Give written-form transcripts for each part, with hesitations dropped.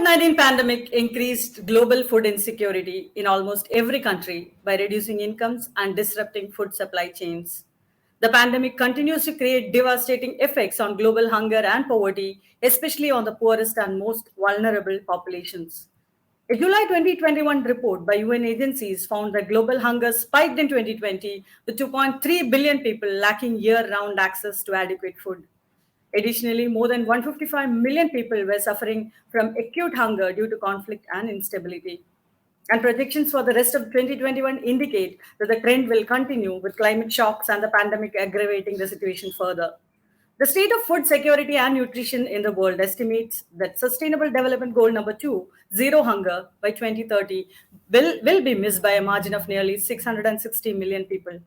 COVID-19 pandemic increased global food insecurity in almost every country by reducing incomes and disrupting food supply chains. The pandemic continues to create devastating effects on global hunger and poverty, especially on the poorest and most vulnerable populations. A July 2021 report by UN agencies found that global hunger spiked in 2020 with 2.3 billion people lacking year-round access to adequate food. Additionally, more than 155 million people were suffering from acute hunger due to conflict and instability. And projections for the rest of 2021 indicate that the trend will continue with climate shocks and the pandemic aggravating the situation further. The state of food security and nutrition in the world estimates that Sustainable Development Goal number 2, zero hunger, by 2030, will be missed by a margin of nearly 660 million people.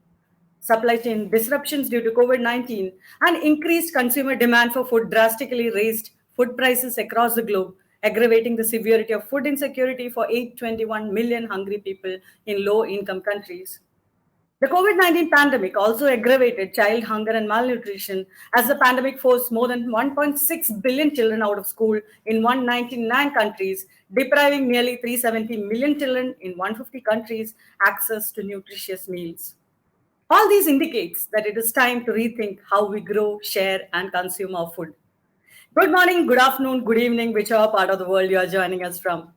Supply chain disruptions due to COVID-19 and increased consumer demand for food drastically raised food prices across the globe, aggravating the severity of food insecurity for 821 million hungry people in low-income countries. The COVID-19 pandemic also aggravated child hunger and malnutrition as the pandemic forced more than 1.6 billion children out of school in 199 countries, depriving nearly 370 million children in 150 countries access to nutritious meals. All these indicates that it is time to rethink how we grow, share, and consume our food. Good morning, good afternoon, good evening, whichever part of the world you are joining us from.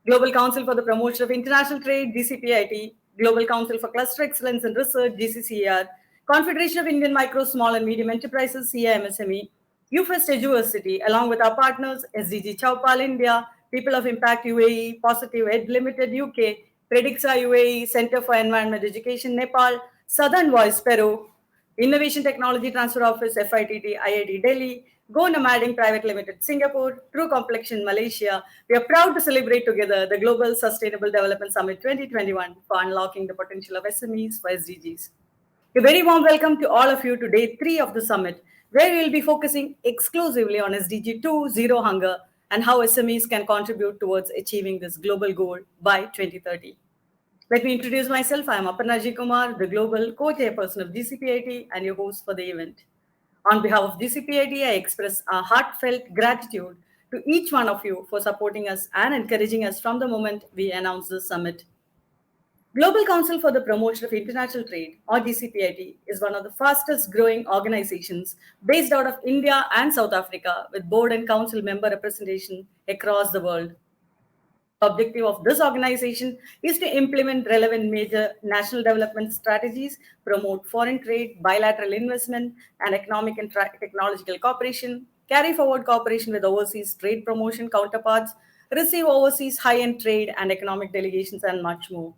Global Council for the Promotion of International Trade, GCPIT, Global Council for Cluster Excellence in Research, GCCER, Confederation of Indian Micro, Small and Medium Enterprises, CIMSME, UFEST Eduversity, along with our partners, SDG2 India, People of Impact UAE, Positive Ed Limited UK, Predixa UAE, Center for Environment Education Nepal, Southern Voice Peru, Innovation Technology Transfer Office, FITT, IIT Delhi, Go Nomading Private Limited Singapore, True Complexion Malaysia. We are proud to celebrate together the Global Sustainable Development Summit 2021 for unlocking the potential of SMEs for SDGs. A very warm welcome to all of you to day 3 of the summit, where we will be focusing exclusively on SDG2, zero hunger, and how SMEs can contribute towards achieving this global goal by 2030. Let me introduce myself. I am Aparna Kumar, the Global Co-Chairperson of GCPIT and your host for the event. On behalf of GCPIT, I express our heartfelt gratitude to each one of you for supporting us and encouraging us from the moment we announced this summit. Global Council for the Promotion of International Trade, or GCPIT, is one of the fastest growing organizations based out of India and South Africa with board and council member representation across the world. The objective of this organization is to implement relevant major national development strategies, promote foreign trade, bilateral investment, and economic and technological cooperation, carry forward cooperation with overseas trade promotion counterparts, receive overseas high-end trade and economic delegations, and much more.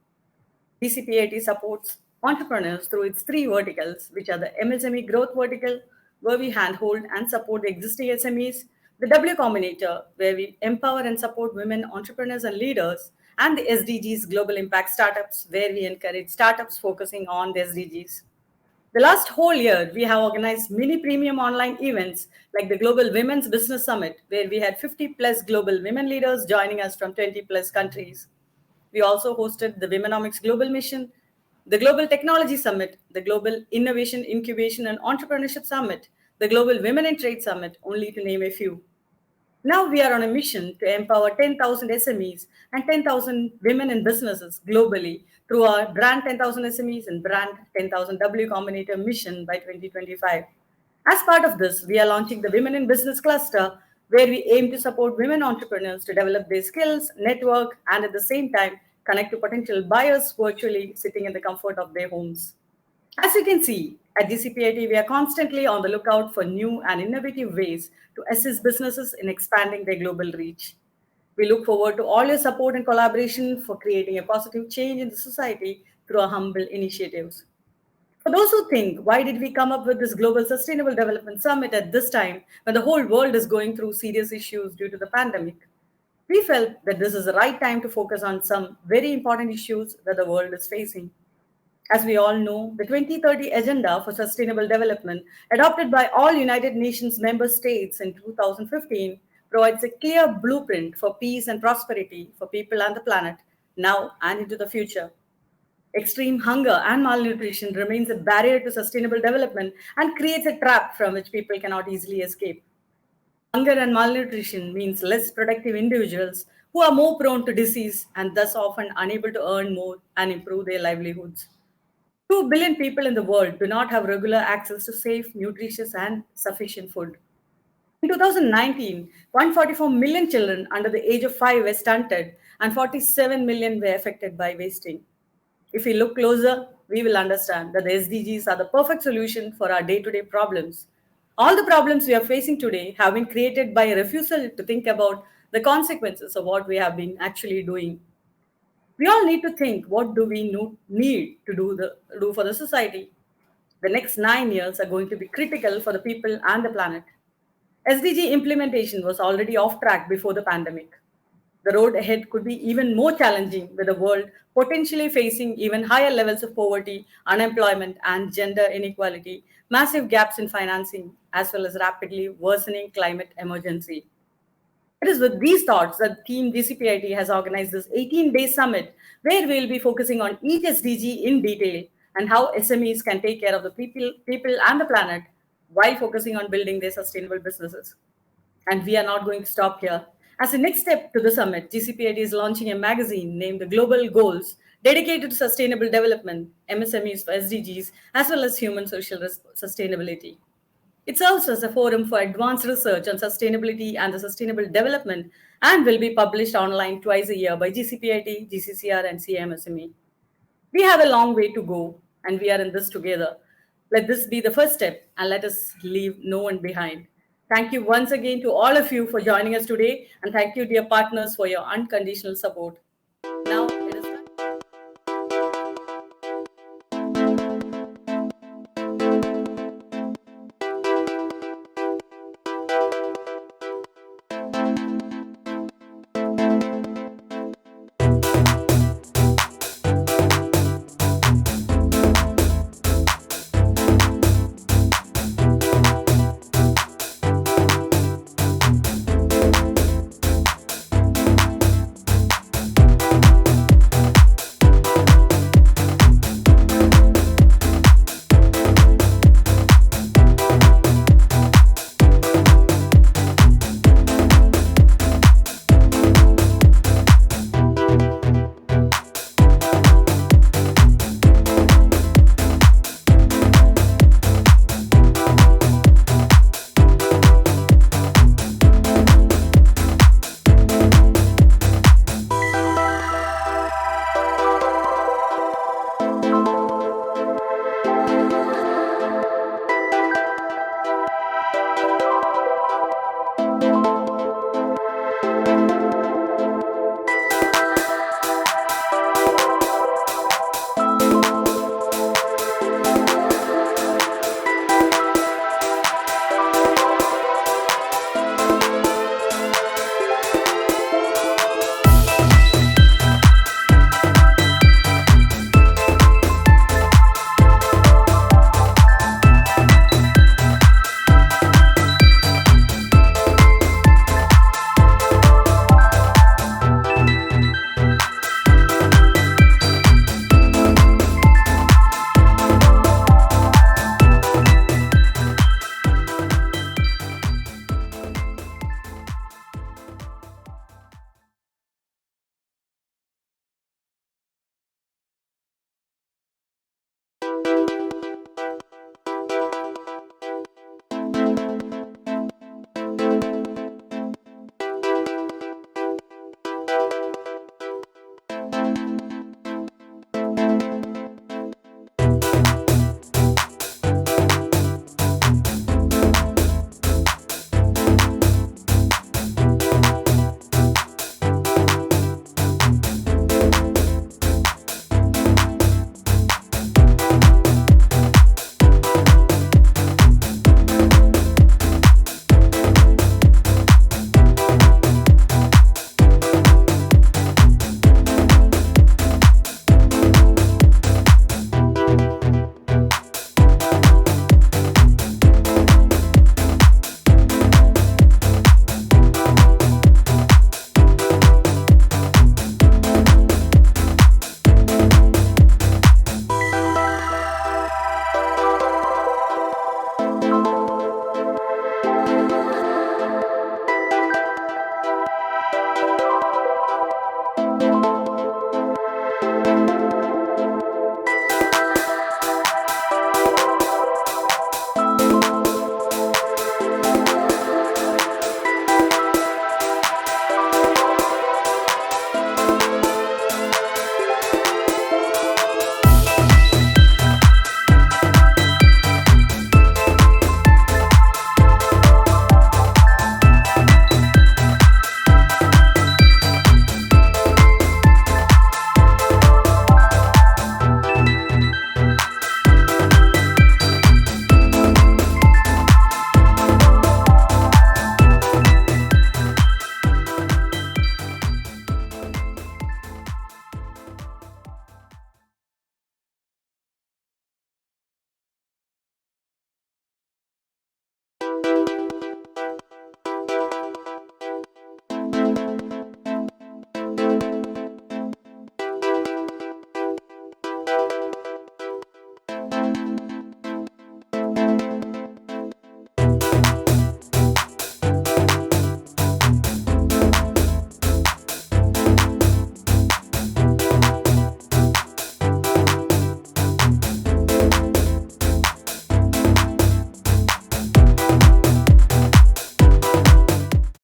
DCPIT supports entrepreneurs through its 3 verticals, which are the MSME growth vertical, where we handhold and support the existing SMEs, the W Combinator, where we empower and support women entrepreneurs and leaders, and the SDGs Global Impact Startups, where we encourage startups focusing on the SDGs. The last whole year, we have organized many premium online events like the Global Women's Business Summit, where we had 50 plus global women leaders joining us from 20 plus countries. We also hosted the Womenomics Global Mission, the Global Technology Summit, the Global Innovation, Incubation and Entrepreneurship Summit, the Global Women in Trade Summit, only to name a few. Now we are on a mission to empower 10,000 SMEs and 10,000 women in businesses globally through our Brand 10,000 SMEs and Brand 10,000 W Combinator mission by 2025. As part of this, we are launching the Women in Business Cluster, where we aim to support women entrepreneurs to develop their skills, network, and at the same time, connect to potential buyers virtually sitting in the comfort of their homes. As you can see, at GCPIT, we are constantly on the lookout for new and innovative ways to assist businesses in expanding their global reach. We look forward to all your support and collaboration for creating a positive change in the society through our humble initiatives. For those who think, why did we come up with this Global Sustainable Development Summit at this time when the whole world is going through serious issues due to the pandemic? We felt that this is the right time to focus on some very important issues that the world is facing. As we all know, the 2030 Agenda for Sustainable Development, adopted by all United Nations member states in 2015, provides a clear blueprint for peace and prosperity for people and the planet, now and into the future. Extreme hunger and malnutrition remains a barrier to sustainable development and creates a trap from which people cannot easily escape. Hunger and malnutrition means less productive individuals who are more prone to disease and thus often unable to earn more and improve their livelihoods. 2 billion people in the world do not have regular access to safe, nutritious, and sufficient food. In 2019, 144 million children under the age of 5 were stunted and 47 million were affected by wasting. If we look closer, we will understand that the SDGs are the perfect solution for our day to day problems. All the problems we are facing today have been created by a refusal to think about the consequences of what we have been actually doing. We all need to think, what do we need to do for the society? The next 9 years are going to be critical for the people and the planet. SDG implementation was already off track before the pandemic. The road ahead could be even more challenging, with the world potentially facing even higher levels of poverty, unemployment, and gender inequality, massive gaps in financing, as well as rapidly worsening climate emergency. It is with these thoughts that Team GCPIT has organized this 18-day summit, where we will be focusing on each SDG in detail and how SMEs can take care of the people and the planet while focusing on building their sustainable businesses. And we are not going to stop here. As a next step to the summit, GCPIT is launching a magazine named The Global Goals, dedicated to sustainable development, MSMEs for SDGs, as well as human social sustainability. It serves as a forum for advanced research on sustainability and the sustainable development and will be published online twice a year by GCPIT, GCCR, and CMSME. We have a long way to go, and we are in this together. Let this be the first step, and let us leave no one behind. Thank you once again to all of you for joining us today, and thank you, dear partners, for your unconditional support.